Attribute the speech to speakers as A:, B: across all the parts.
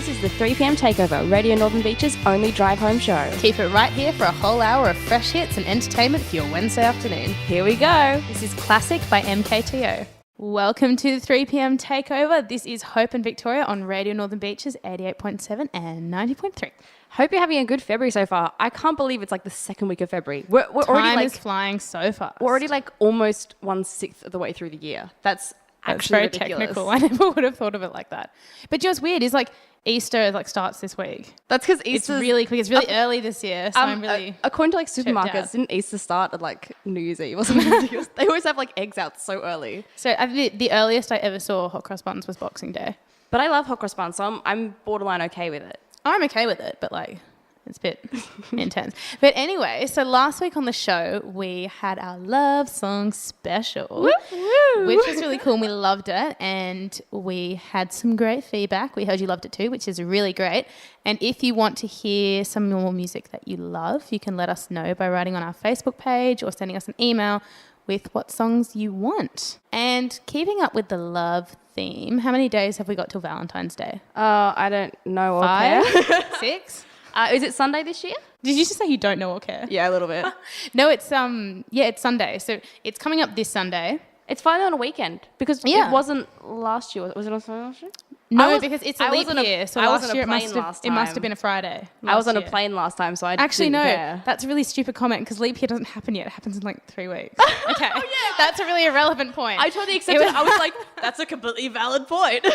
A: This is the 3 p.m. Takeover, Radio Northern Beach's only drive-home show.
B: Keep it right here for a whole hour of fresh hits and entertainment for your Wednesday afternoon.
A: Here we go.
B: This is Classic by MKTO. Welcome to the 3 p.m. Takeover. This is Hope and Victoria on Radio Northern Beaches 88.7 and 90.3.
A: Hope you're having a good February so far. I can't believe it's like the second week of February. We're already
B: is flying so fast.
A: We're already like almost 1/6 of the way through the year. That's actually
B: very
A: ridiculous.
B: Technical. I never would have thought of it like that. But you know what's weird is like Easter like starts this week.
A: That's because
B: It's really quick. It's really early this year, so I'm really
A: according to like
B: out.
A: supermarkets, didn't Easter start at like New Year's Eve or something ridiculous? They always have like eggs out so early.
B: So the earliest I ever saw hot cross buns was Boxing Day.
A: But I love hot cross buns, so I'm borderline okay with it.
B: I'm okay with it, but like it's a bit intense. But anyway, so last week on the show, we had our love song special, which was really cool and we loved it. And we had some great feedback. We heard you loved it too, which is really great. And if you want to hear some more music that you love, you can let us know by writing on our Facebook page or sending us an email with what songs you want. And keeping up with the love theme, how many days have we got till Valentine's Day?
A: I don't know or
B: 5?
A: care.
B: 6?
A: Is it Sunday this year?
B: Did you just say you don't know or care?
A: Yeah, a little bit.
B: No, it's it's Sunday. So it's coming up this Sunday.
A: It's finally on a weekend because it wasn't last year. Was it on Sunday last year?
B: No, because it's a leap year. So
A: I was
B: last
A: on a
B: year
A: plane
B: it must have been a Friday.
A: I was on a
B: year.
A: plane last time, so I
B: Actually,
A: didn't
B: no,
A: care.
B: that's a really stupid comment because leap year doesn't happen yet. It happens in like 3 weeks. Okay, that's a really irrelevant point.
A: I totally accepted it. I was like, that's a completely valid point.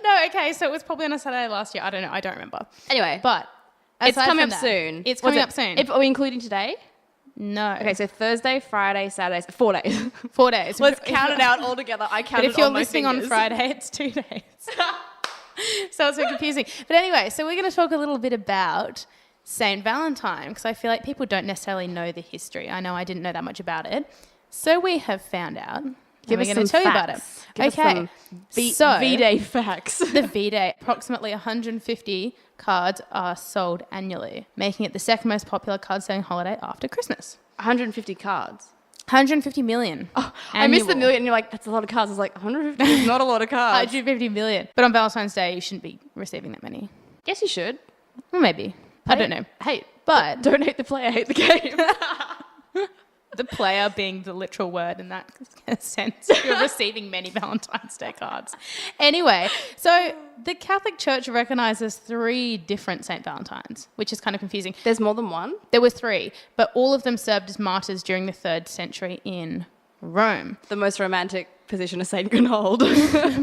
B: No, okay, so it was probably on a Saturday last year. I don't know. I don't remember.
A: Anyway,
B: But
A: it's
B: aside
A: coming
B: from
A: up
B: that,
A: soon.
B: It's coming up soon.
A: Are we including today?
B: No.
A: Okay, so Thursday, Friday, Saturday, 4 days.
B: 4 days.
A: Let's count it out all together. I counted
B: But if you're
A: on my
B: listening on
A: fingers.
B: Friday, it's 2 days. So it's a bit confusing. But anyway, so we're going to talk a little bit about St. Valentine because I feel like people don't necessarily know the history. I know I didn't know that much about it. So we have found out.
A: Give us
B: we're
A: some
B: going to tell
A: facts.
B: you about it.
A: Give us some V-Day facts.
B: The V-Day, approximately 150 cards are sold annually, making it the second most popular card-selling holiday after Christmas.
A: 150 cards.
B: 150 million.
A: Oh, I missed the million and you're like, that's a lot of cards. I was like, 150 is not a lot of cards.
B: 150 million. But on Valentine's Day, you shouldn't be receiving that many.
A: Yes, you should.
B: Well, maybe. I don't know.
A: Hey,
B: But
A: don't hate the player, hate the game.
B: the player being the literal word in that sense. You're receiving many Valentine's Day cards. Anyway, so the Catholic Church recognises 3 different St. Valentines, which is kind of confusing.
A: There's more than one?
B: There were 3, but all of them served as martyrs during the 3rd century in Rome.
A: The most romantic position a saint can hold.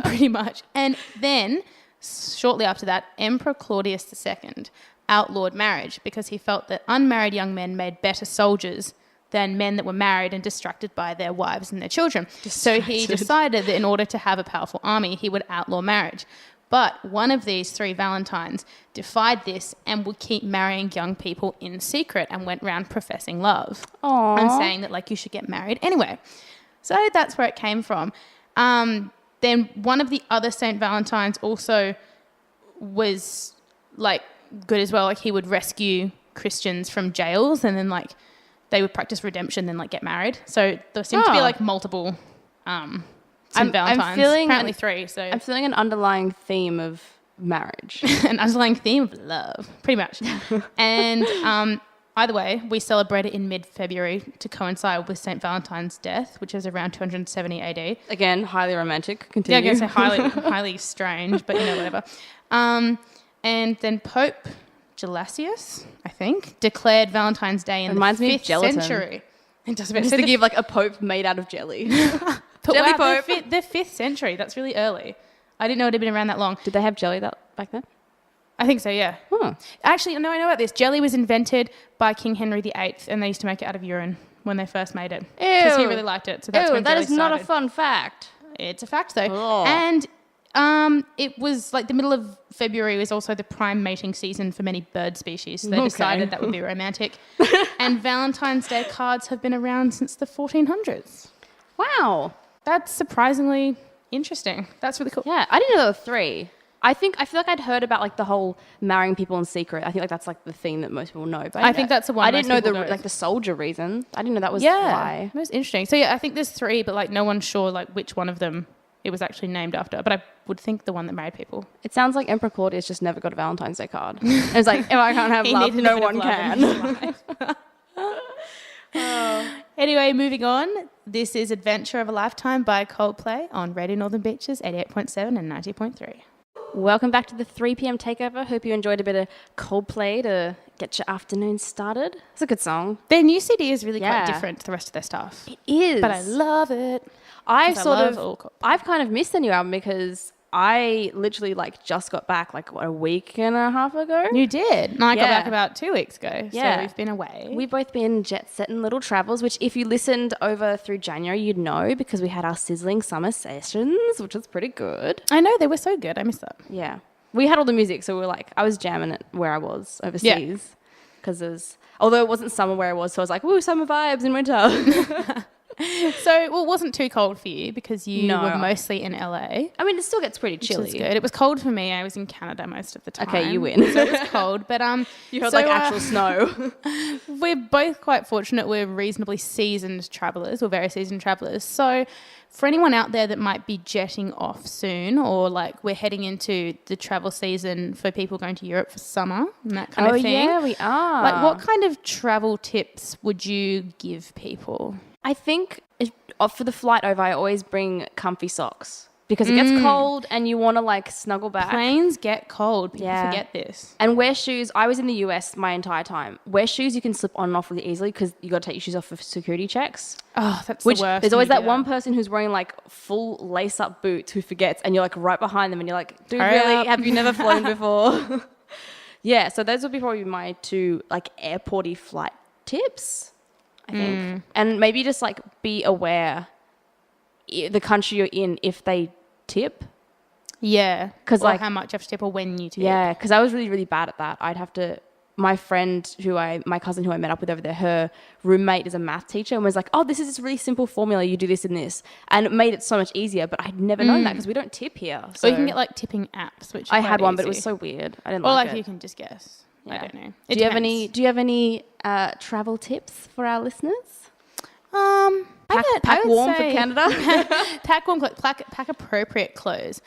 B: Pretty much. And then, shortly after that, Emperor Claudius II outlawed marriage because he felt that unmarried young men made better soldiers than men that were married and distracted by their wives and their children. So he decided that in order to have a powerful army, he would outlaw marriage. But one of these 3 Valentines defied this and would keep marrying young people in secret and went around professing love.
A: Aww.
B: And saying that, like, you should get married anyway. So that's where it came from. Then one of the other St. Valentines also was, like, good as well. Like, he would rescue Christians from jails and then, like, they would practice redemption, then like get married. So there seemed to be like multiple St. Valentines.
A: I'm feeling
B: apparently 3. So
A: I'm feeling an underlying theme of marriage.
B: an underlying theme of love, pretty much. And either way, we celebrate it in mid-February to coincide with St. Valentine's death, which is around 270 AD.
A: Again, highly romantic. Continue.
B: Yeah, I guess highly strange, but you know, whatever. And then Pope Gelasius, I think, declared Valentine's Day in the 5th century. It does.
A: Just to give like a pope made out of jelly.
B: Jelly Pope. The 5th century. That's really early. I didn't know it had been around that long.
A: Did they have jelly back then?
B: I think so, yeah.
A: Huh.
B: Actually, no, I know about this. Jelly was invented by King Henry VIII, and they used to make it out of urine when they first made it. Because he really liked it. So that's when
A: that
B: jelly
A: is not a
B: started.
A: fun fact.
B: It's a fact, though.
A: Oh.
B: And it was like the middle of February was also the prime mating season for many bird species. So they decided that would be romantic. And Valentine's Day cards have been around since the 1400s.
A: Wow.
B: That's surprisingly interesting. That's really cool.
A: Yeah, I didn't know there were 3. I feel like I'd heard about like the whole marrying people in secret. I think like that's like the thing that most people know. But
B: I think that's the one.
A: I didn't know the soldier reason. I didn't know that was why.
B: That was interesting. So yeah, I think there's 3, but like no one's sure like which one of them it was actually named after. But I would think the one that married people.
A: It sounds like Emperor Claudius just never got a Valentine's Day card. It's like, if I can't have
B: He
A: love,
B: needed a
A: no
B: bit of
A: one
B: love in his
A: can.
B: life. Anyway, moving on. This is Adventure of a Lifetime by Coldplay on Radio Northern Beaches 88.7 and 90.3.
A: Welcome back to the 3 p.m. Takeover. Hope you enjoyed a bit of Coldplay to get your afternoon started. It's a good song.
B: Their new CD is really
A: Yeah.
B: quite different to the rest of their stuff.
A: It is.
B: But I love it.
A: I've
B: 'Cause I
A: sort
B: love
A: of,
B: all Coldplay.
A: I've kind of missed the new album because I literally like just got back like what, a week and a half ago.
B: You did. And I got
A: Yeah.
B: back about 2 weeks ago.
A: Yeah.
B: So we've been away.
A: We've both been jet-setting little travels, which if you listened over through January, you'd know because we had our sizzling summer sessions, which was pretty good.
B: I know, they were so good. I miss that.
A: Yeah. We had all the music, so we were like, I was jamming it where I was overseas. Because although it wasn't summer where I was, so I was like, woo, summer vibes in winter.
B: So, well, it wasn't too cold for you because you
A: No.
B: were mostly in LA.
A: I mean, it still gets pretty
B: Which
A: chilly.
B: is good. It was cold for me. I was in Canada most of the time.
A: Okay, you win.
B: So it was cold. But
A: You had
B: so,
A: like actual snow.
B: we're both quite fortunate. We're reasonably seasoned travellers. We're very seasoned travellers. So for anyone out there that might be jetting off soon, or like we're heading into the travel season for people going to Europe for summer and that kind of thing.
A: Yeah, we are.
B: Like, what kind of travel tips would you give people?
A: I think for the flight over, I always bring comfy socks because it gets cold and you want to like snuggle back.
B: Planes get cold. People
A: Yeah.
B: forget this.
A: And wear shoes. I was in the US my entire time. Wear shoes you can slip on and off really easily because you got to take your shoes off for security checks.
B: Oh, that's
A: Which
B: the worst.
A: there's
B: when
A: always
B: you
A: that
B: do
A: one person who's wearing like full lace-up boots who forgets, and you're like right behind them, and you're like, "Dude,
B: Hurry
A: really?
B: up."
A: Have you never flown before?" Yeah, so those would be probably my 2 like airporty flight tips, I think, and maybe just like be aware the country you're in if they tip.
B: Yeah.
A: 'Cause,
B: Or
A: like-
B: how much you have to tip or when you tip.
A: Yeah, because I was really, really bad at that. I'd have to. My friend, my cousin who I met up with over there, her roommate is a math teacher and was like, "Oh, this is this really simple formula. You do this and this," and it made it so much easier. But I'd never known that because we don't tip here. So
B: Or you can get like tipping apps, which is
A: I had
B: quite
A: one, but it was
B: easy.
A: so weird. I didn't
B: Or
A: like
B: like
A: it.
B: you can just guess. I
A: Yeah.
B: don't know.
A: Do you have any? Do you have any travel tips for our listeners? Pack warm for Canada.
B: Pack warm, pack appropriate clothes.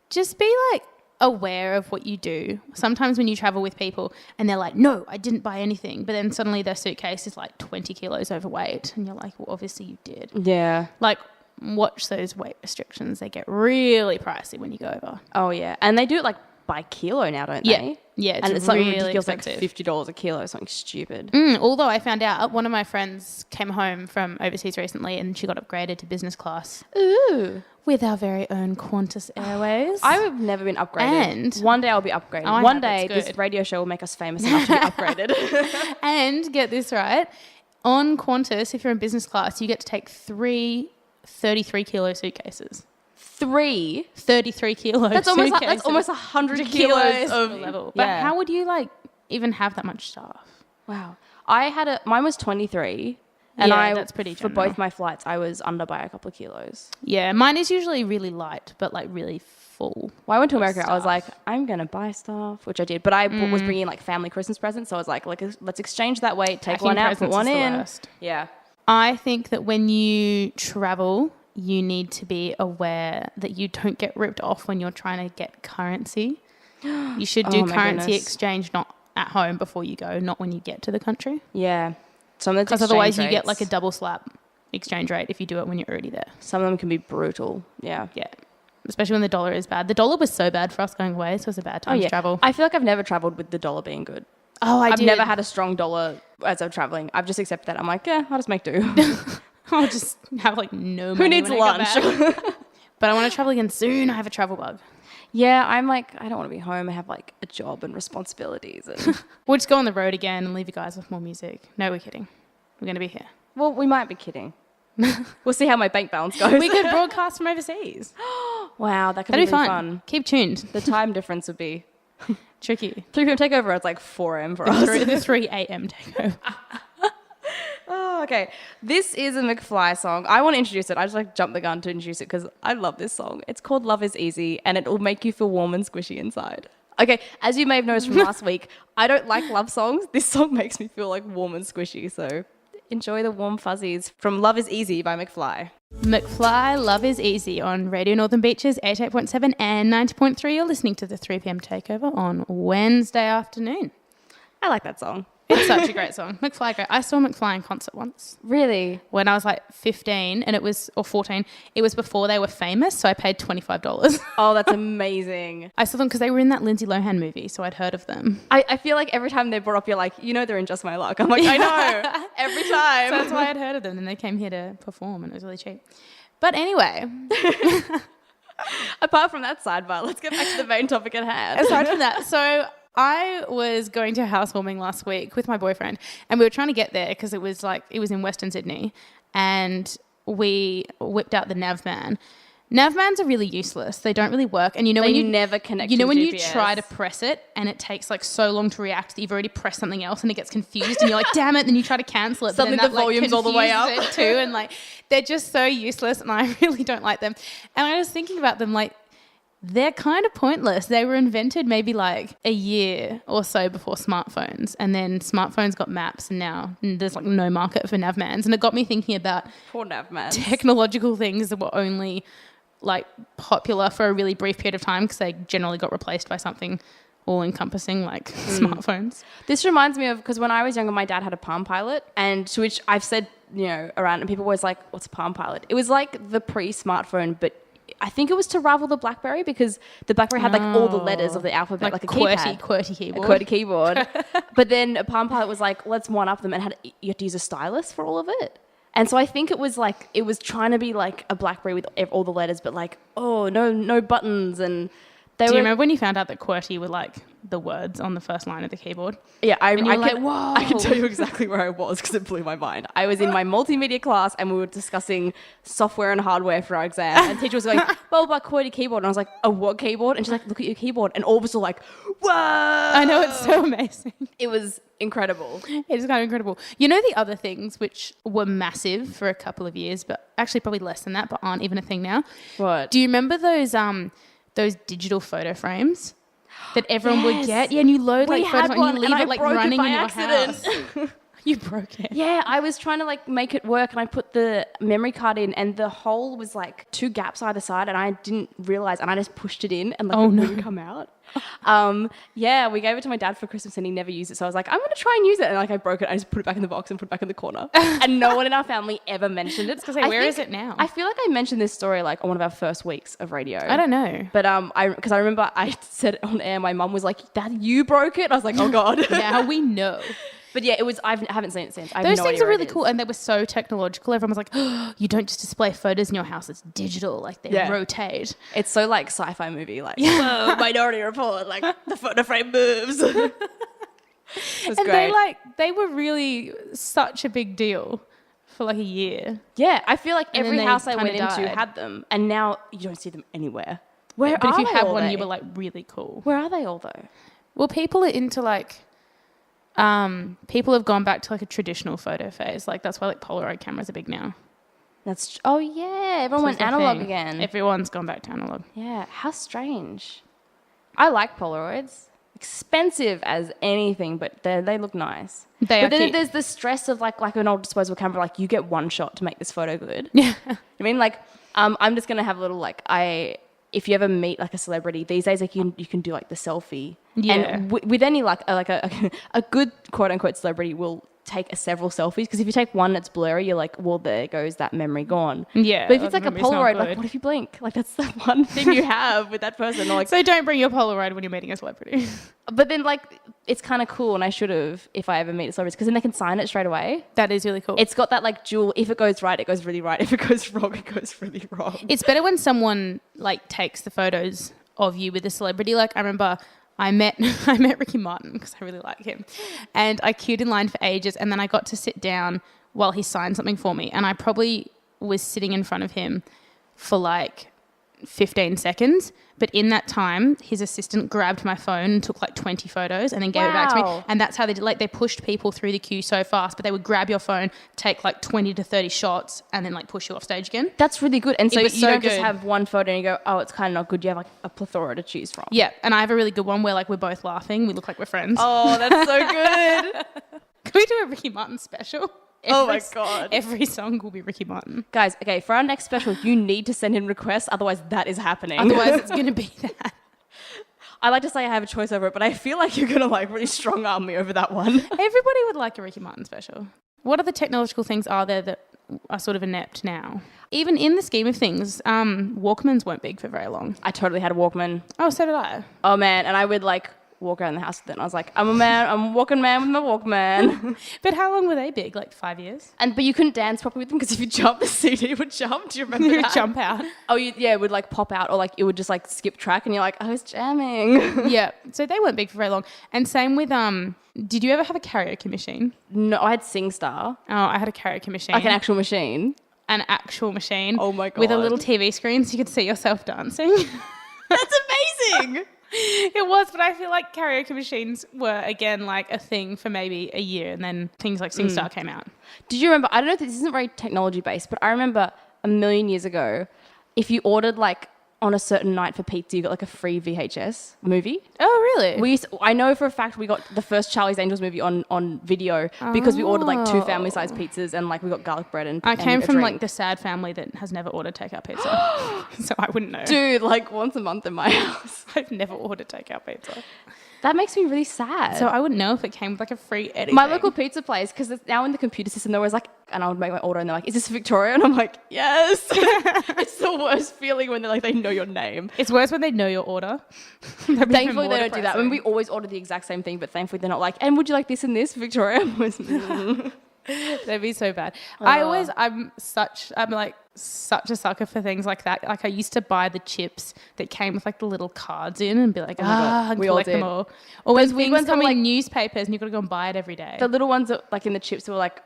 B: Just be like aware of what you do. Sometimes when you travel with people and they're like, "No, I didn't buy anything," but then suddenly their suitcase is like 20 kilos overweight, and you're like, "Well, obviously you did."
A: Yeah.
B: Like, watch those weight restrictions. They get really pricey when you go over.
A: Oh yeah, and they do it like by kilo now, don't
B: Yeah.
A: they?
B: Yeah,
A: and it's
B: really
A: like ridiculous,
B: expensive.
A: like $50 a kilo, something stupid.
B: Although I found out one of my friends came home from overseas recently and she got upgraded to business class
A: Ooh.
B: with our very own Qantas Airways.
A: I've never been upgraded.
B: And-
A: one day I'll be upgraded.
B: Oh, I
A: One
B: have,
A: day
B: it's
A: this
B: good.
A: radio show will make us famous enough to be upgraded.
B: And get this right, on Qantas, if you're in business class, you get to take 3 33 kilo suitcases.
A: 3.
B: 33 kilo
A: That's
B: suitcases.
A: almost 100 kilos of
B: level. But
A: yeah.
B: how would you like even have that much stuff?
A: Wow. Mine was 23. And
B: Yeah, that's pretty
A: for
B: general.
A: both my flights, I was under by a couple of kilos.
B: Yeah, mine is usually really light, but like really full.
A: When I went to
B: of
A: America, I was
B: stuff.
A: like, I'm going to buy stuff, which I did. But I was bringing like family Christmas presents. So I was like, let's exchange that weight, take
B: Packing
A: one out, put
B: presents
A: one
B: is the
A: in.
B: worst.
A: Yeah.
B: I think that when you travel, you need to be aware that you don't get ripped off when you're trying to get currency. You should do
A: Oh my
B: currency
A: goodness.
B: exchange not at home before you go, not when you get to the country.
A: Yeah. Some of
B: Because otherwise you get like a double slap exchange rate if you do it when you're already there.
A: Some of them can be brutal. Yeah.
B: Yeah. Especially when the dollar is bad. The dollar was so bad for us going away, so it was a bad time to travel.
A: I feel like I've never traveled with the dollar being good.
B: Oh,
A: I've never had a strong dollar as I'm traveling. I've just accepted that. I'm like, yeah, I'll just make do.
B: I'll just have like no money.
A: Who needs
B: when I
A: lunch?
B: get back. But I want to travel again soon. I have a travel bug.
A: Yeah, I'm like, I don't want to be home. I have like a job and responsibilities. And
B: We'll just go on the road again and leave you guys with more music. No, we're kidding. We're going to be here.
A: well, we might be kidding. We'll see how my bank balance goes.
B: We could broadcast from overseas.
A: Wow, that could
B: That'd
A: be
B: be
A: really
B: fun.
A: fun.
B: Keep tuned.
A: The time difference would be
B: Tricky.
A: 3 p.m. takeover. It's like 4 a.m. for us.
B: The 3 a.m. takeover.
A: Oh, okay. This is a McFly song. I want to introduce it. I just like jump the gun to introduce it because I love this song. It's called Love Is Easy and it will make you feel warm and squishy inside. Okay, as you may have noticed from last week, I don't like love songs. This song makes me feel like warm and squishy. So enjoy the warm fuzzies from Love is Easy by McFly.
B: McFly, Love is Easy on Radio Northern Beaches, 88.7 and 90.3. You're listening to the 3 p.m. Takeover on Wednesday afternoon.
A: I like that song.
B: It's such a great song. McFly, great. I saw McFly in concert once.
A: Really?
B: When I was like 15 and or 14. It was before they were famous, so I paid $25.
A: Oh, that's amazing.
B: I saw them because they were in that Lindsay Lohan movie, so I'd heard of them.
A: I feel like every time they're brought up, you're like, they're in Just My Luck. I'm like, I know. Every time.
B: So that's why I'd heard of them, and they came here to perform, and it was really cheap. But anyway.
A: Apart from that sidebar, let's get back to the main topic at hand.
B: Aside from that, so I was going to housewarming last week with my boyfriend, and we were trying to get there because it was in Western Sydney, and we whipped out the Navman. Navmans are really useless. They don't really work. And when you
A: never connect to
B: when
A: the
B: you
A: GPS.
B: try to press it and it takes like so long to react that you've already pressed something else and it gets confused and you're like, damn it, then you try to cancel it.
A: Suddenly
B: but then
A: the volume's all the way up.
B: It too, and like they're just so useless and I really don't like them. And I was thinking about them like, they're kind of pointless. They were invented maybe like a year or so before smartphones, and then smartphones got maps, and now there's like no market for Navmans. And it got me thinking about
A: poor Navmans.
B: Technological things that were only like popular for a really brief period of time because they generally got replaced by something all-encompassing like smartphones.
A: This reminds me of, because when I was younger, my dad had a Palm Pilot, and to which I've said, around, and people were always like, what's a Palm Pilot? It was like the pre-smartphone, but I think it was to rival the BlackBerry, because the BlackBerry had like all the letters of the alphabet, like a
B: QWERTY keyboard.
A: A QWERTY keyboard. But then a Palm Pilot was like, let's one up them, and you had to use a stylus for all of it. And so I think it was trying to be like a BlackBerry with all the letters, but like, oh, no buttons. And
B: do you remember when you found out that QWERTY were like the words on the first line of the keyboard?
A: Yeah, I
B: whoa.
A: can tell you exactly where I was because it blew my mind. I was in my multimedia class and we were discussing software and hardware for our exam. And the teacher was going, well, about QWERTY keyboard. And I was like, a what keyboard? And she's like, look at your keyboard. And all of us were like, whoa.
B: I know, it's so amazing.
A: It was incredible.
B: It is kind of incredible. The other things which were massive for a couple of years, but actually probably less than that, but aren't even a thing now.
A: What?
B: Do you remember those digital photo frames that everyone would get? Yeah, and you load like photos and you leave it like running in your house. You broke it.
A: Yeah, I was trying to like make it work, and I put the memory card in, and the hole was like 2 gaps either side, and I didn't realize, and I just pushed it in, and like it wouldn't come out. Yeah, we gave it to my dad for Christmas, and he never used it, so I was like, I'm gonna try and use it, and like I broke it. I just put it back in the box and put it back in the corner, and no one in our family ever mentioned it.
B: Where is it now?
A: I feel like I mentioned this story like on one of our first weeks of radio.
B: I don't know,
A: but because I remember I said it on air. My mum was like, "Dad, you broke it." I was like, "Oh God."
B: Now we know.
A: But yeah, it was. I haven't seen it since.
B: Those things are really cool, and they were so technological. Everyone was like, oh, "You don't just display photos in your house; it's digital. Like they rotate."
A: It's so like sci-fi movie, like whoa, Minority Report, like the photo frame moves. And
B: great. they were really such a big deal for like a year.
A: Yeah, I feel like every house I went into had them, and now you don't see them anywhere. But
B: if you have one, you were like really cool.
A: Where are they all though?
B: Well, people are into like. People have gone back to like a traditional photo phase. Like that's why like Polaroid cameras are big now.
A: Oh yeah, everyone went analog again.
B: Everyone's gone back to analog.
A: Yeah, how strange. I like Polaroids. Expensive as anything, but they look nice. But then there's the stress of like an old disposable camera. Like you get one shot to make this photo good.
B: Yeah,
A: I mean like I'm just gonna have a little like if you ever meet like a celebrity these days, like you can do like the selfie. Yeah. And with any luck, like a good quote unquote celebrity will take several selfies, because if you take one that's blurry, you're like, well, there goes that memory gone.
B: Yeah.
A: But if it's like a Polaroid, like what if you blink? Like that's the one thing you have with that person. Or, like,
B: so don't bring your Polaroid when you're meeting a celebrity.
A: But then like it's kind of cool, and I should have if I ever meet a celebrity, because then they can sign it straight away.
B: That is really cool.
A: It's got that like dual. If it goes right, it goes really right. If it goes wrong, it goes really wrong.
B: It's better when someone like takes the photos of you with a celebrity. Like I remember. I met Ricky Martin because I really like him, and I queued in line for ages, and then I got to sit down while he signed something for me, and I probably was sitting in front of him for like 15 seconds, but in that time his assistant grabbed my phone and took like 20 photos and then gave it back to me, and that's how they did. Like they pushed people through the queue so fast, but they would grab your phone, take like 20 to 30 shots, and then like push you off stage again.
A: That's really good. And so you don't just have one photo and you go, oh, it's kind of not good. You have like a plethora to choose from.
B: Yeah, and I have a really good one where like we're both laughing, we look like we're friends.
A: Oh, that's so good.
B: Can we do a Ricky Martin special?
A: Oh my God.
B: Every song will be Ricky Martin.
A: Guys, okay, for our next special, you need to send in requests. Otherwise, that is happening.
B: Otherwise, it's going to be that.
A: I like to say I have a choice over it, but I feel like you're going to like really strong arm me over that one.
B: Everybody would like a Ricky Martin special. What other technological things are there that are sort of inept now? Even in the scheme of things, Walkmans weren't big for very long.
A: I totally had a Walkman.
B: Oh, so did I.
A: Oh man, and I would like walk around the house with it. And I was like, I'm a walking man with my Walkman.
B: But how long were they big? Like 5 years?
A: But you couldn't dance properly with them because if you jumped, the CD would jump. Do you remember
B: You would
A: that?
B: jump out.
A: Oh, it would like pop out, or like it would just like skip track, and you're like, I was jamming.
B: Yeah, so they weren't big for very long. And same with did you ever have a karaoke machine?
A: No, I had SingStar.
B: Oh, I had a karaoke machine.
A: Like an actual machine.
B: An actual machine.
A: Oh my God.
B: With a little TV screen so you could see yourself dancing.
A: That's amazing.
B: It was, but I feel like karaoke machines were, again, like a thing for maybe a year, and then things like SingStar came out.
A: Did you remember, I don't know if this isn't very technology based, but I remember a million years ago, if you ordered like on a certain night for pizza, you got like a free VHS movie.
B: Oh, really?
A: I know for a fact we got the first Charlie's Angels movie on video because we ordered like 2 family-sized pizzas and like we got garlic bread and
B: I came
A: a
B: from
A: drink.
B: like the sad family that has never ordered takeout pizza. So I wouldn't know.
A: Dude, like once a month in my house.
B: I've never ordered takeout pizza.
A: That makes me really sad.
B: So I wouldn't know if it came with like a free anything.
A: My local pizza place, because it's now in the computer system, they're always like, and I would make my order and they're like, is this Victoria? And I'm like, yes. It's the worst feeling when they're like, they know your name.
B: It's worse when they know your order.
A: Thankfully, they don't do that. I mean, we always order the exact same thing, but thankfully they're not like, and would you like this and this, Victoria?
B: That'd be so bad. I'm like such a sucker for things like that. Like I used to buy the chips that came with like the little cards in and be like, and
A: we all
B: collect
A: did.
B: them all. Or when things
A: ones
B: come
A: that were
B: in
A: like-
B: newspapers and you've got to go and buy it every day.
A: The little ones that like in the chips were like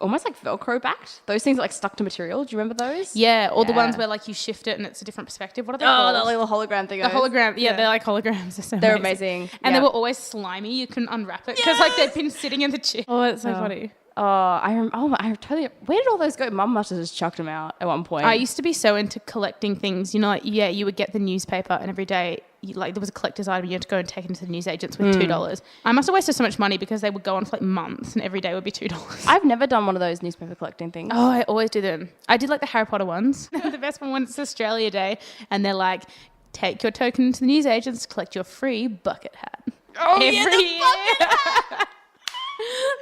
A: almost like Velcro backed. Those things that like stuck to material. Do you remember those?
B: Yeah, or the ones
A: Yeah.
B: where like you shift it and it's a different perspective. What are they
A: Oh,
B: called?
A: the little hologram thing.
B: The hologram, yeah, they're like holograms.
A: They're amazing.
B: And
A: Yeah.
B: they were always slimy. You couldn't unwrap it because like they'd been sitting in the chip. Oh, it's so funny.
A: I totally. Where did all those go? Mum must have just chucked them out at one point.
B: I used to be so into collecting things. You know, like, yeah, you would get the newspaper and every day, like there was a collector's item, you had to go and take it into the newsagents with $2. I must have wasted so much money because they would go on for like months and every day would be $2.
A: I've never done one of those newspaper collecting things.
B: Oh, I always do them. I did like the Harry Potter ones. The best one when it's Australia Day and they're like, take your token to the newsagents to collect your free bucket hat.
A: Oh,
B: Every
A: yeah, the
B: year.
A: bucket hat.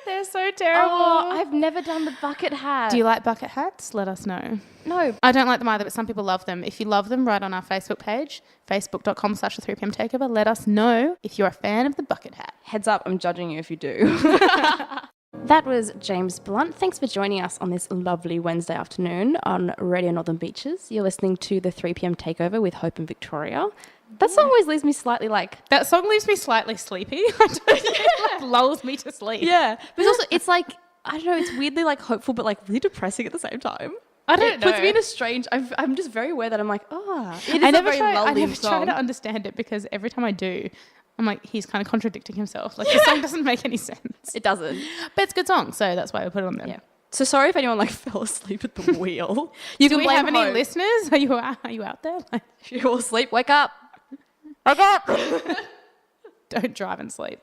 B: They're so terrible.
A: Oh, I've never done the bucket hat.
B: Do you like bucket hats? Let us know.
A: No.
B: I don't like them either, but some people love them. If you love them, write on our Facebook page, facebook.com/the3pm takeover. Let us know if you're a fan of the bucket hat.
A: Heads up, I'm judging you if you do. That was James Blunt. Thanks for joining us on this lovely Wednesday afternoon on Radio Northern Beaches. You're listening to the 3pm takeover with Hope and Victoria. That song always leaves me slightly like...
B: That song leaves me slightly sleepy. It like lulls me to sleep.
A: Yeah. But it's also, it's like, I don't know, it's weirdly like hopeful but like really depressing at the same time.
B: I don't know.
A: It puts me in a strange... I'm just very aware that I'm like, it is
B: I
A: a
B: never
A: very
B: try
A: lulling song.
B: to understand it because every time I do, I'm like, he's kind of contradicting himself. Like, the song doesn't make any sense.
A: It doesn't.
B: But it's a good song, so that's why we put it on there.
A: Yeah. So sorry if anyone like fell asleep at the wheel. You
B: Do
A: can
B: we
A: blame
B: have any
A: Hope.
B: listeners? Are you out there? Like,
A: If you're all asleep, wake up. Wake up.
B: don't drive and sleep.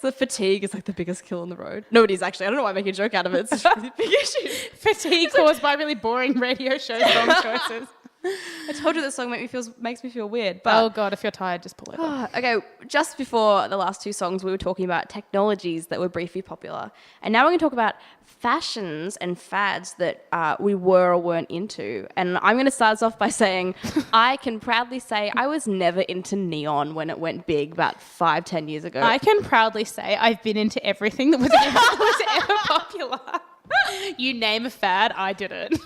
A: So fatigue is like the biggest kill on the road. No, it is actually. I don't know why I make a joke out of it. It's a really big issue.
B: Fatigue caused by really boring radio show song choices.
A: I told you this song makes me feel weird. But
B: Oh God, if you're tired, just pull over.
A: okay, just before the last 2 songs, we were talking about technologies that were briefly popular. And now we're going to talk about fashions and fads that we were or weren't into. And I'm going to start us off by saying I can proudly say I was never into neon when it went big about 5-10 years ago.
B: I can proudly say I've been into everything that was ever popular. You name a fad, I did it.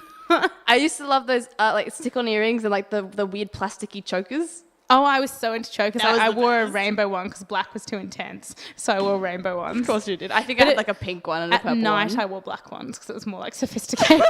A: I used to love those like stick-on earrings and like the weird plasticky chokers.
B: Oh, I was so into chokers.
A: That was
B: I
A: the
B: wore a
A: best.
B: rainbow one because black was too intense. So I wore rainbow ones.
A: Of course you did. I think I had like a pink one and a
B: At
A: purple
B: night,
A: one.
B: I wore black ones because it was more like sophisticated.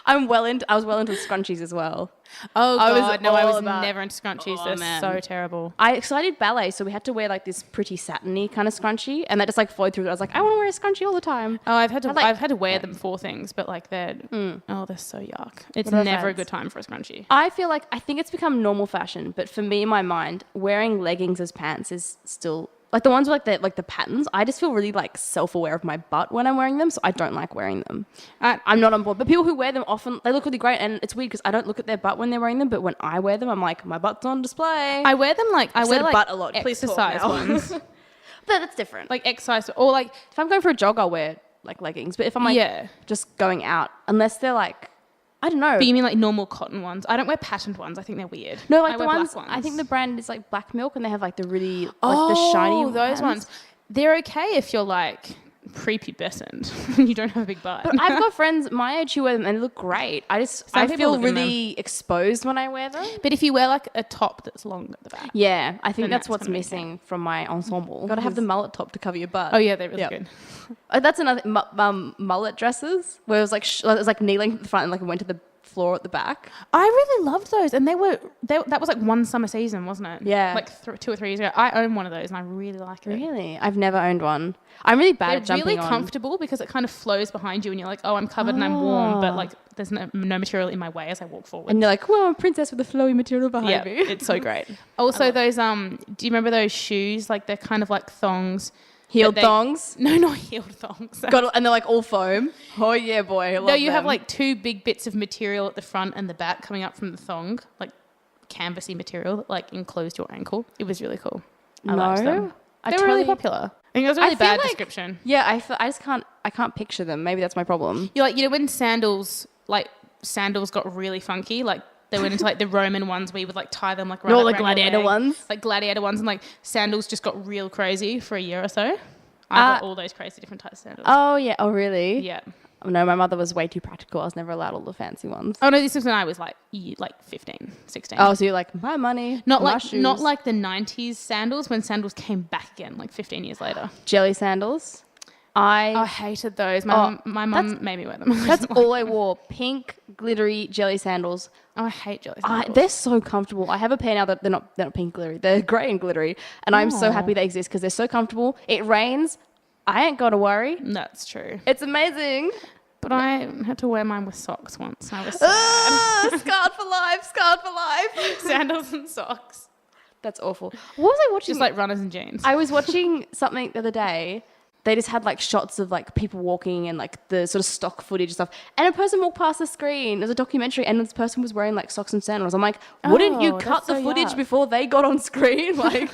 A: I was well into scrunchies as well.
B: Oh
A: I was
B: God, no, I
A: all
B: was
A: about-
B: never into scrunchies.
A: Oh,
B: They're
A: man.
B: so terrible.
A: I did ballet, so we had to wear like this pretty satiny kind of scrunchie, and that just like flowed through. I was like, I want to wear a scrunchie all the time.
B: Oh, I've had to
A: like-
B: wear them for things, but like they're so yuck. It's
A: What are
B: never a
A: fads?
B: good time for a scrunchie.
A: I think it's become normal fashion, but for me in my mind, wearing leggings as pants is still like the ones with like the patterns, I just feel really like self-aware of my butt when I'm wearing them, so I don't like wearing them. I'm not on board. But people who wear them often, they look really great, and it's weird because I don't look at their butt when they're wearing them, but when I wear them, I'm like, my butt's on display.
B: I wear them like I wear like
A: butt a lot. Please talk
B: exercise
A: now.
B: ones,
A: But that's different.
B: like exercise or like
A: If I'm going for a jog, I'll wear like leggings. But if I'm like just going out, unless they're like, I don't know.
B: But you mean like normal cotton ones? I don't wear patterned ones. I think they're weird.
A: No, like
B: I
A: the
B: wear
A: ones,
B: black ones.
A: I think the brand is like Black Milk, and they have like the really like the shiny
B: those
A: hands.
B: ones. They're okay if you're like prepubescent and you don't have a big butt.
A: But I've got friends my age who wear them and they look great. I
B: people
A: feel
B: look in
A: really exposed when I wear them.
B: But if you wear like a top that's long at the back.
A: Yeah, I think
B: Then
A: that's
B: that's
A: what's
B: gonna be
A: missing from my ensemble. Got to have the mullet top to cover your butt.
B: Oh yeah, they're really good.
A: That's another mullet dresses where it was like it was like knee length at the front and like it went to the floor at the back.
B: I really loved those, and that was like one summer season, wasn't it?
A: Yeah,
B: like 2 or 3 years ago. I own one of those, and I really like it.
A: Really, I've never owned one. I'm really bad at jumping
B: really
A: on.
B: comfortable because it kind of flows behind you, and you're like, oh, I'm covered and I'm warm, but like there's no material in my way as I walk forward.
A: And you're like, well, I'm a princess with a flowy material behind me.
B: It's so great. Also, those do you remember those shoes? Like they're kind of like thongs.
A: Heeled thongs?
B: No, not heeled thongs.
A: And they're like all foam. Oh yeah, boy. I love
B: You have like 2 big bits of material at the front and the back coming up from the thong, like canvasy material that like enclosed your ankle. It was really cool. I liked them. They were really popular. I think it was a really bad description.
A: Yeah, I can't picture them. Maybe that's my problem.
B: You're like, when sandals got really funky, like they went into like the Roman ones where you would like tie them like
A: around the gladiator ones.
B: Like gladiator ones, and like sandals just got real crazy for a year or so. I got all those crazy different types of sandals.
A: Oh yeah. Oh really?
B: Yeah.
A: No, my mother was way too practical. I was never allowed all the fancy ones.
B: Oh no, this was when I was like 15, 16.
A: Oh, so you're like, my money,
B: not
A: my
B: like
A: shoes.
B: Not like the 90s sandals when sandals came back again like 15 years later.
A: Jelly sandals.
B: I hated those. My mum made me wear them.
A: That's all I wore. Pink glittery jelly sandals.
B: Oh, I hate jelly sandals.
A: They're so comfortable. I have a pair now that they're not pink glittery. They're grey and glittery, and I'm so happy they exist because they're so comfortable. It rains, I ain't got to worry.
B: That's true.
A: It's amazing.
B: But I had to wear mine with socks once. I was sad.
A: Scarred for life. Scarred for life.
B: Sandals and socks.
A: That's awful. What was I watching?
B: Just like runners and jeans.
A: I was watching something the other day. They just had like shots of like people walking and like the sort of stock footage and stuff. And a person walked past the screen. It was a documentary, and this person was wearing like socks and sandals. I'm like, wouldn't you cut the footage before they got on screen? Like,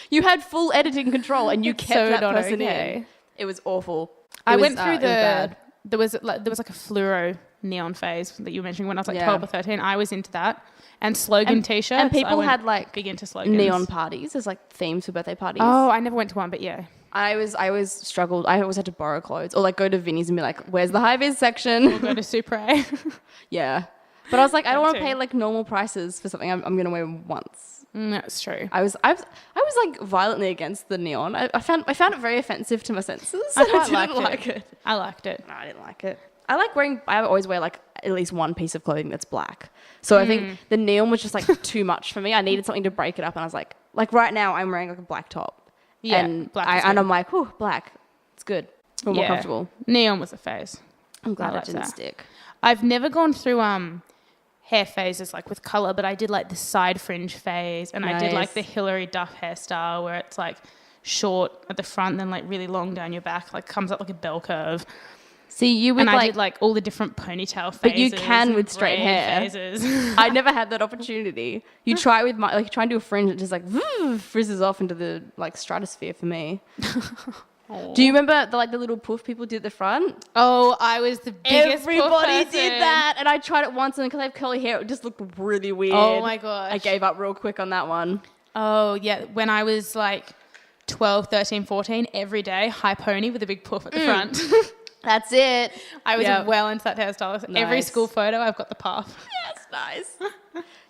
A: you had full editing control, and you kept that person in. It was awful.
B: I went through there was like a fluoro neon phase that you were mentioning when I was like 12 or 13. I was into that. And slogan t-shirts.
A: And people had like
B: big into slogans.
A: Neon parties. There's like themes for birthday parties.
B: Oh, I never went to one, but yeah.
A: I always struggled. I always had to borrow clothes or like go to Vinnie's and be like, where's the high vis section?
B: Or go to Supre.
A: Yeah. But I was like, I don't want to pay like normal prices for something I'm going to wear once.
B: That's true.
A: I was like violently against the neon. I found it very offensive to my senses.
B: I quite
A: didn't like it.
B: I liked it.
A: No, I didn't like it. I always wear like at least one piece of clothing that's black. So I think the neon was just like too much for me. I needed something to break it up, and I was like right now I'm wearing like a black top.
B: Yeah,
A: and
B: black
A: I'm like, oh, black. It's good. It's more comfortable.
B: Neon was a phase.
A: I'm glad it didn't stick.
B: I've never gone through hair phases like with color, but I did like the side fringe phase, and I did like the Hilary Duff hairstyle where it's like short at the front, then like really long down your back, like comes up like a bell curve.
A: See, you would
B: I did like all the different ponytail phases.
A: But you can with straight hair.
B: Phases.
A: I never had that opportunity. You try with try and do a fringe, it just like frizzes off into the like stratosphere for me. Do you remember the little poof people did at the front?
B: Oh, I was the biggest
A: Everybody
B: poof
A: did that, and I tried it once, and because I have curly hair, it just looked really weird.
B: Oh my gosh.
A: I gave up real quick on that one.
B: Oh yeah, when I was like 12, 13, 14, every day, high pony with a big poof at the front.
A: That's it.
B: I was well into that hairstyle. Nice. Every school photo, I've got the puff.
A: Yes, nice.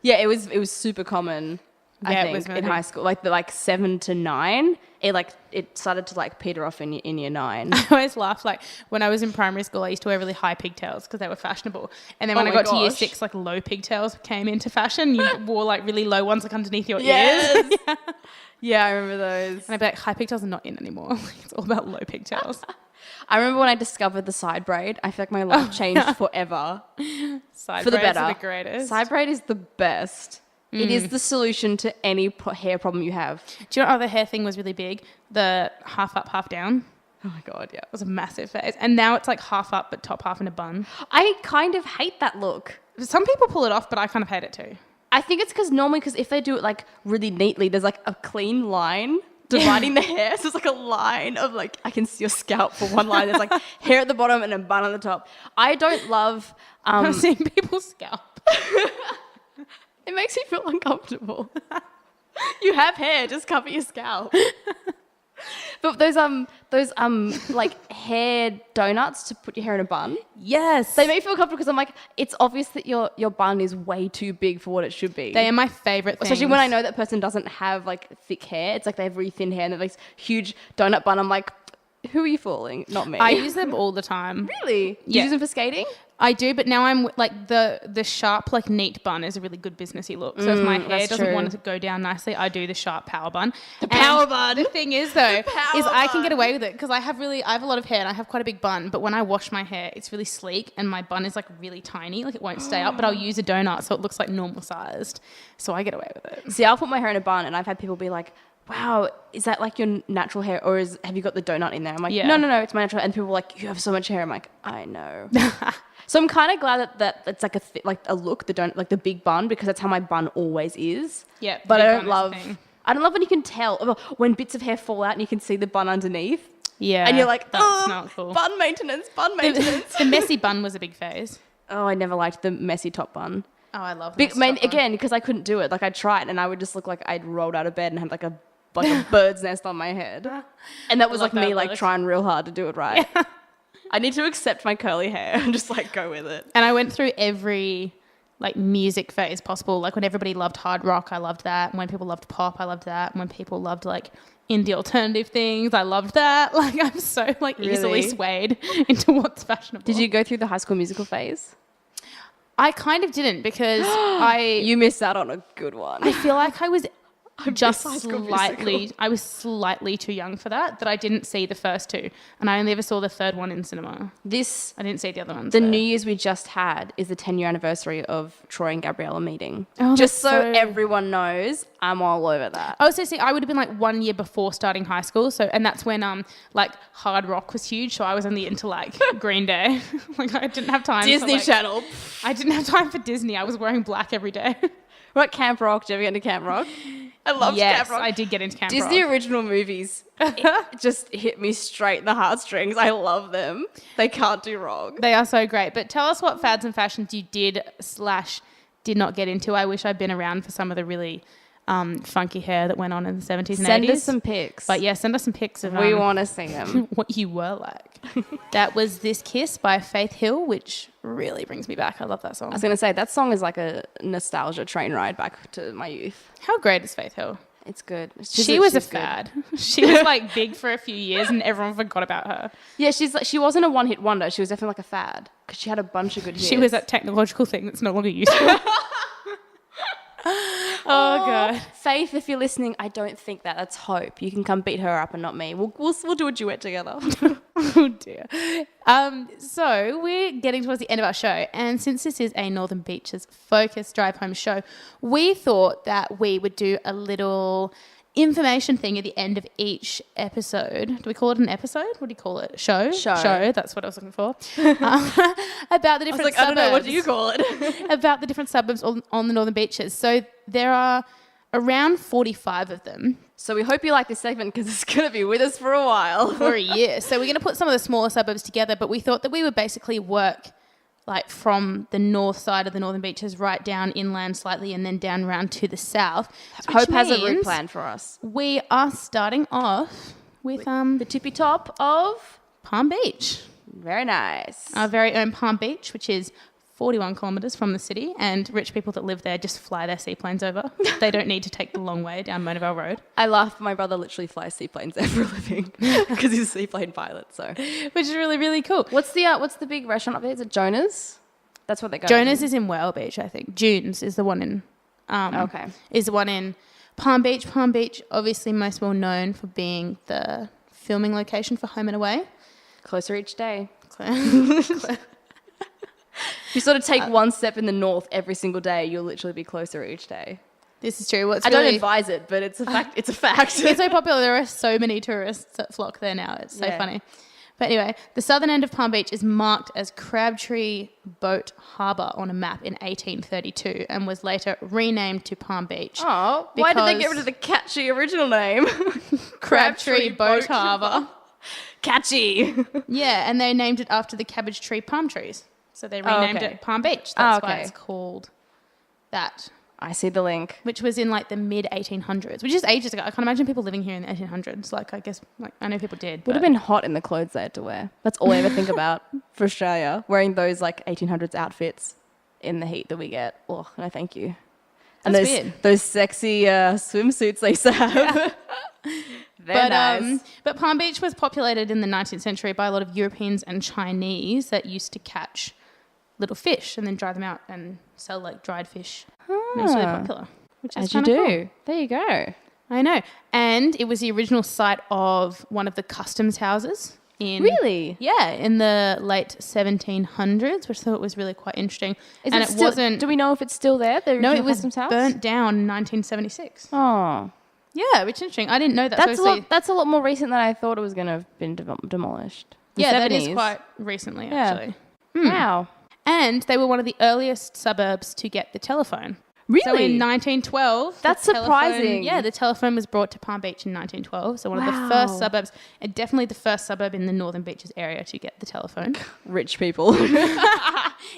A: Yeah, it was super common. I think, it was in high school, like 7 to 9, it started to like peter off in year 9.
B: I always laugh like when I was in primary school, I used to wear really high pigtails because they were fashionable. And then when I got to year 6, like low pigtails came into fashion. You wore like really low ones like underneath your ears.
A: Yeah, I remember those.
B: And I'd be like, high pigtails are not in anymore. It's all about low pigtails.
A: I remember when I discovered the side braid. I feel like my life changed forever.
B: Side
A: for the
B: braids
A: better.
B: are the greatest.
A: Side braid is the best. It is the solution to any hair problem you have.
B: Do you know what other hair thing was really big? The half up, half down.
A: Oh my God, yeah.
B: It was a massive phase. And now it's like half up but top half in a bun.
A: I kind of hate that look.
B: Some people pull it off, but I kind of hate it too.
A: I think it's because if they do it like really neatly, there's like a clean line dividing the hair. So it's like a line of like, I can see your scalp for one line. There's like hair at the bottom and a bun on the top. I don't love...
B: I'm seeing people's scalp.
A: It makes me feel uncomfortable. You have hair, just cover your scalp. But those like hair donuts to put your hair in a bun.
B: Yes.
A: They make me feel comfortable because I'm like, it's obvious that your bun is way too big for what it should be.
B: They are my favourite things.
A: Especially when I know that person doesn't have like thick hair. It's like they have really thin hair and they have this huge donut bun. I'm like, who are you fooling? Not me.
B: I use them all the time.
A: Really? Do you use them for skating?
B: I do, but now I'm like the sharp, like neat bun is a really good businessy look. So if my hair doesn't want to go down nicely, I do the sharp power bun.
A: The power bun.
B: The thing is though, I can get away with it because I have a lot of hair and I have quite a big bun. But when I wash my hair, it's really sleek and my bun is like really tiny, like it won't stay up. But I'll use a donut so it looks like normal sized. So I get away with it.
A: See, I'll put my hair in a bun, and I've had people be like, wow, is that like your natural hair or have you got the donut in there? I'm like, no, it's my natural hair. And people are like, you have so much hair. I'm like, I know. So I'm kind of glad that it's like a look, the donut, like the big bun, because that's how my bun always is.
B: Yeah.
A: But I don't love when you can tell when bits of hair fall out and you can see the bun underneath.
B: Yeah.
A: And you're like,
B: that's not cool.
A: Bun maintenance.
B: The messy bun was a big phase.
A: Oh, I never liked the messy top bun.
B: Oh, I love that.
A: Again, because I couldn't do it. Like I tried and I would just look like I'd rolled out of bed and had like a bird's nest on my head. And that was like me like trying real hard to do it right. Yeah. I need to accept my curly hair and just like go with it.
B: And I went through every like music phase possible. Like when everybody loved hard rock, I loved that. And when people loved pop, I loved that. And when people loved like indie alternative things, I loved that. Like I'm so like easily swayed into what's fashionable.
A: Did you go through the High School Musical phase?
B: I kind of didn't because
A: You missed out on a good one.
B: I feel like I was slightly too young for that I didn't see the first two, and I only ever saw the third one in cinema. I didn't see the other ones.
A: The New Year's we just had is the 10-year anniversary of Troy and Gabriella meeting.
B: Oh,
A: just so everyone knows, I'm all over that.
B: Oh, so see, I would have been like 1 year before starting high school, and that's when like hard rock was huge. So I was only into like Green Day. Like I didn't have time.
A: Disney Channel.
B: I didn't have time for Disney. I was wearing black every day.
A: What, Camp Rock? Did you ever get into Camp Rock? I loved Camp Rock.
B: I did get into Camp Rock.
A: Disney original movies just hit me straight in the heartstrings. I love them. They can't do wrong.
B: They are so great. But tell us what fads and fashions you did not get into. I wish I'd been around for some of the really funky hair that went on in the 70s and 80s.
A: Send us some pics.
B: But yeah, send us some pics of
A: we want to see them.
B: What you were like. That was This Kiss by Faith Hill, which really brings me back. I love that song.
A: I was going to say, that song is like a nostalgia train ride back to my youth.
B: How great is Faith Hill?
A: It's good.
B: She was a fad. She was like big for a few years and everyone forgot about her.
A: Yeah, she wasn't a one-hit wonder. She was definitely like a fad because she had a bunch of good hits.
B: She was that technological thing that's no longer useful. Oh God,
A: Faith, if you're listening, I don't think that. That's Hope. You can come beat her up and not me. We'll do a duet together.
B: Oh dear. So we're getting towards the end of our show, and since this is a Northern Beaches focused drive home show, we thought that we would do a little information thing at the end of each episode. Do we call it an episode? What do you call it? Show. That's what I was looking for. About the different suburbs.
A: I don't know. What do you call it?
B: About the different suburbs on the Northern Beaches. So there are around 45 of them.
A: So we hope you like this segment because it's going to be with us for a while.
B: For a year. So we're going to put some of the smaller suburbs together, but we thought that we would basically work like from the north side of the Northern Beaches right down inland slightly and then down around to the south.
A: Hope has a route plan for us.
B: We are starting off with
A: the tippy top of
B: Palm Beach.
A: Very nice.
B: Our very own Palm Beach, which is 41 kilometres from the city, and rich people that live there just fly their seaplanes over. They don't need to take the long way down Monavale Road.
A: I laugh. My brother literally flies seaplanes there for a living because he's a seaplane pilot. So,
B: which is really, really cool.
A: What's the big restaurant up there? Is it Jonas? That's what they go.
B: Jonas is in Whale Beach, I think. June's is the one in. Is the one in Palm Beach. Palm Beach, obviously most well known for being the filming location for Home and Away.
A: Closer each day. If you sort of take one step in the north every single day, you'll literally be closer each day.
B: This is true.
A: I don't advise it, but it's a fact. It's a fact.
B: It's so popular. There are so many tourists that flock there now. It's so funny. But anyway, the southern end of Palm Beach is marked as Crabtree Boat Harbour on a map in 1832 and was later renamed to Palm Beach.
A: Oh, why did they get rid of the catchy original name?
B: Crabtree Boat Harbour.
A: Catchy.
B: Yeah, and they named it after the cabbage tree palm trees. So they renamed it Palm Beach. That's why it's called that.
A: I see the link.
B: Which was in like the mid 1800s, which is ages ago. I can't imagine people living here in the 1800s. Like, I guess, like, I know people did.
A: Would have been hot in the clothes they had to wear. That's all I ever think about for Australia. Wearing those like 1800s outfits in the heat that we get. Oh, no, thank you. And
B: That's weird.
A: Those sexy swimsuits they used to have. They're nice.
B: But Palm Beach was populated in the 19th century by a lot of Europeans and Chinese that used to catch little fish and then dry them out and sell like dried fish. And it was really popular, which is kind of cool.
A: There you go.
B: I know. And it was the original site of one of the customs houses.
A: Really?
B: Yeah, in the late 1700s, which I thought was really quite interesting.
A: Do we know if it's still there?
B: No, it was burnt down in 1976.
A: Oh.
B: Yeah, which is interesting. I didn't know that.
A: That's a lot more recent than I thought it was going to have been demolished.
B: That is quite recently, actually.
A: Wow.
B: And they were one of the earliest suburbs to get the telephone.
A: Really?
B: So in 1912...
A: That's surprising.
B: The telephone was brought to Palm Beach in 1912. So one of the first suburbs, and definitely the first suburb in the Northern Beaches area to get the telephone.
A: Rich people.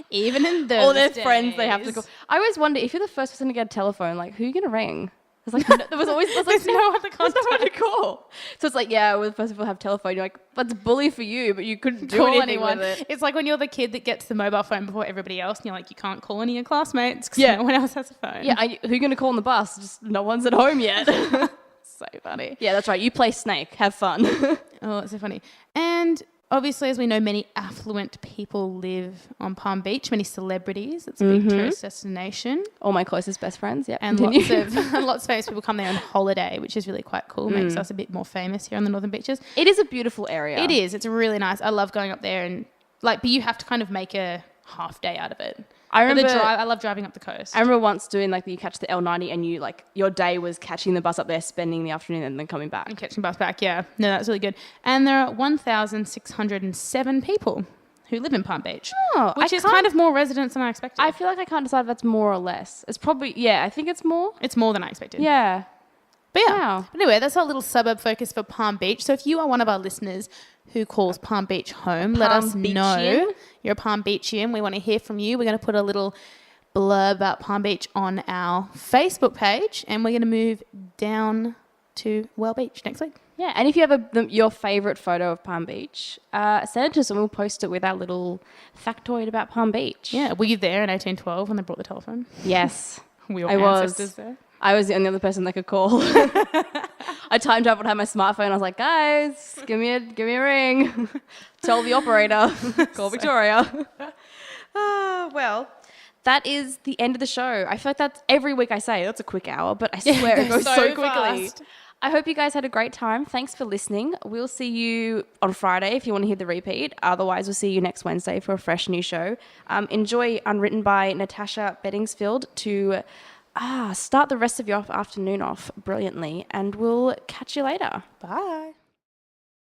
B: Even in those
A: all their
B: days.
A: friends they have to call. I always wonder, if you're the first person to get a telephone, like, who are you going to ring? There's like, there was always
B: there's no other contact.
A: There's no one to call. So it's like, we're the first people to have telephone. You're like, that's bully for you, but you couldn't do anything
B: anyone.
A: with it.
B: It's like when you're the kid that gets the mobile phone before everybody else and you're like, you can't call any of your classmates because no one else has a phone.
A: Yeah, who are you going to call on the bus? Just no one's at home yet.
B: So funny.
A: Yeah, that's right. You play Snake. Have fun.
B: Oh, it's so funny. And obviously, as we know, many affluent people live on Palm Beach, many celebrities. It's a big tourist destination.
A: All my closest best friends,
B: And lots of famous people come there on holiday, which is really quite cool. Makes us a bit more famous here on the Northern Beaches.
A: It is a beautiful area.
B: It is. It's really nice. I love going up there and but you have to kind of make a half day out of it. I love driving up the coast.
A: I remember once doing you catch the L90 and you your day was catching the bus up there, spending the afternoon and then coming back.
B: And catching the bus back, yeah. No, that's really good. And there are 1,607 people who live in Palm Beach, which is kind of more residents than I expected.
A: I feel like I can't decide if that's more or less. It's probably, I think it's more.
B: It's more than I expected.
A: Yeah.
B: But But anyway, that's our little suburb focus for Palm Beach. So if you are one of our listeners who calls Palm Beach home, let us know. You're a Palm Beachian. We want to hear from you. We're going to put a little blurb about Palm Beach on our Facebook page, and we're going to move down to Well Beach next week.
A: Yeah, and if you have your favourite photo of Palm Beach, send it to us and we'll post it with our little factoid about Palm Beach.
B: Yeah, were you there in 1812 when they brought the telephone?
A: Yes.
B: Were your ancestors there?
A: I was the only other person that could call. I time traveled, had my smartphone. I was like, guys, give me a ring. Tell the operator. Call Victoria. Well, that is the end of the show. I feel like that's every week I say that's a quick hour, but I swear it goes so quickly. Fast. I hope you guys had a great time. Thanks for listening. We'll see you on Friday if you want to hear the repeat. Otherwise, we'll see you next Wednesday for a fresh new show. Enjoy Unwritten by Natasha Beddingsfield to start the rest of your afternoon off brilliantly, and we'll catch you later.
B: Bye.